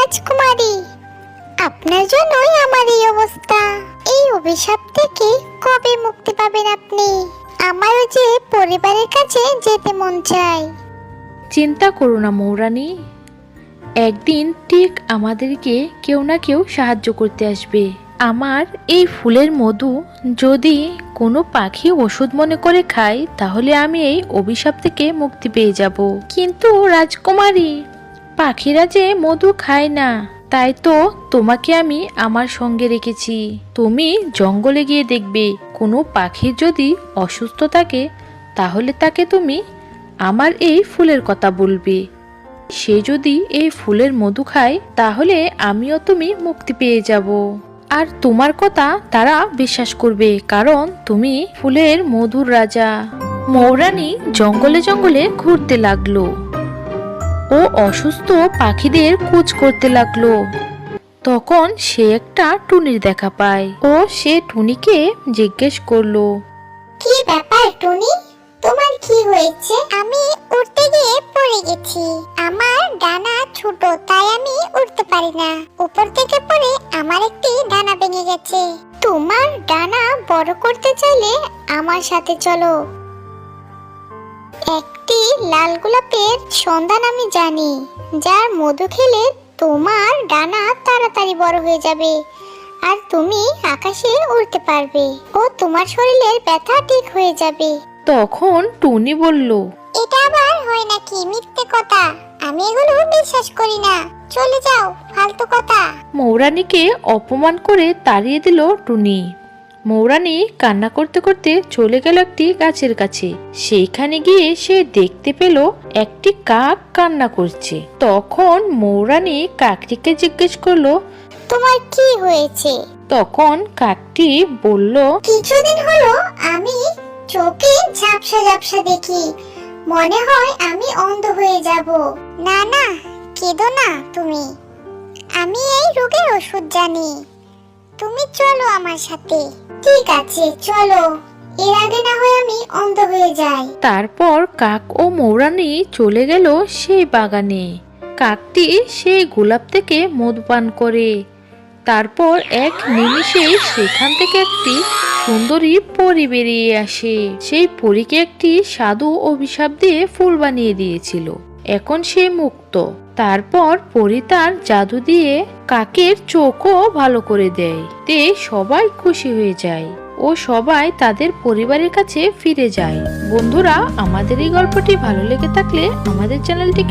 রাজকুমারী, আপনার জন্যই আমার এই অবস্থা। এই অভিশাপ থেকে কবে মুক্তি পাবেন আপনি? আমারও যে পরিবারের কাছে যেতে মন চায়। চিন্তা করো না মৌরানী, একদিন ঠিক আমাদেরকে কেউ না কেউ সাহায্য করতে আসবে। আমার এই ফুলের মধু যদি কোনো পাখি ওষুধ মনে করে খায়, তাহলে আমি এই অভিশাপ থেকে মুক্তি পেয়ে যাব। কিন্তু রাজকুমারী, পাখিরা যে মধু খায় না, তাই তো তোমাকে আমি আমার সঙ্গে রেখেছি। তুমি জঙ্গলে গিয়ে দেখবে কোনো পাখি যদি অসুস্থ থাকে, তাহলে তাকে তুমি আমার এই ফুলের কথা বলবে। সে যদি এই ফুলের মধু খায়, তাহলে আমিও তুমি মুক্তি পেয়ে যাব। আর তোমার কথা তারা বিশ্বাস করবে, কারণ তুমি ফুলের মধুর রাজা। মৌরানী জঙ্গলে জঙ্গলে ঘুরতে লাগলো ও অসুস্থ পাখিদের খোঁজ করতে লাগলো। তখন সে একটা টুনির দেখা পায় ও সে টুনিকে জিজ্ঞেস করলো, কি ব্যাপার টুনি, তোমার কি হয়েছে? আমি উড়তে গিয়ে পড়ে গেছি। আমার ডানা ছোট, তাই আমি উড়তে পারি না। উপর থেকে পড়ে আমার একটি ডানা ভেঙে গেছে। তোমার ডানা বড় করতে চাইলে আমার সাথে চলো। একটি লাল গোলাপের সন্ধান আমি জানি, যার মধু খেলে তোমার ডানা তাড়াতাড়ি বড় হয়ে যাবে আর তুমি আকাশে উড়তে পারবে ও তোমার শরীরের ব্যথা ঠিক হয়ে যাবে। তখন টুনি বলল, এটা আবার হয় নাকি? মিথ্যে কথা, আমি এগুলো বিশ্বাস করি না। চলে যাও, ফালতু কথা। মৌরানীকে অপমান করে তাড়িয়ে দিল টুনি। মৌরানী কান্না করতে করতে চলে গেল একটি গাছের কাছে। সেইখানে গিয়ে সে দেখতে পেল একটি কাক কান্না করছে। তখন মৌরানী কাকটিকে জিজ্ঞেস করলো, তোমার কি হয়েছে? তখন কাকটি বলল, কিছুদিন হলো আমি চোখে ঝাপসা ঝাপসা দেখি, মনে হয় আমি অন্ধ হয়ে যাব। না না, কেঁদো না তুমি, আমি এই রোগের ওষুধ জানি। তুমি চলো আমার সাথে। ঠিক আছে চলো, এর আগে না হয় আমি অন্ধ হয়ে যাই। তারপর কাক ও মৌরানী চলে গেল সেই বাগানে। কাকটি সেই গোলাপ থেকে মধু পান করে। তারপর এক নিমিষে সেখান থেকে একটি সুন্দরী পরী বেরিয়ে আসে। সেই পরীকে একটি সাধু অভিশাপ দিয়ে ফুল বানিয়ে দিয়েছিল। এখন সে মুক্ত। তারপর পরী তার জাদু দিয়ে কাকের চোখও ভালো করে দেয়। তে সবাই খুশি হয়ে যায় ও সবাই তাদের পরিবারের কাছে ফিরে যায়। বন্ধুরা, আমাদের এই গল্পটি ভালো লেগে থাকলে আমাদের চ্যানেলটি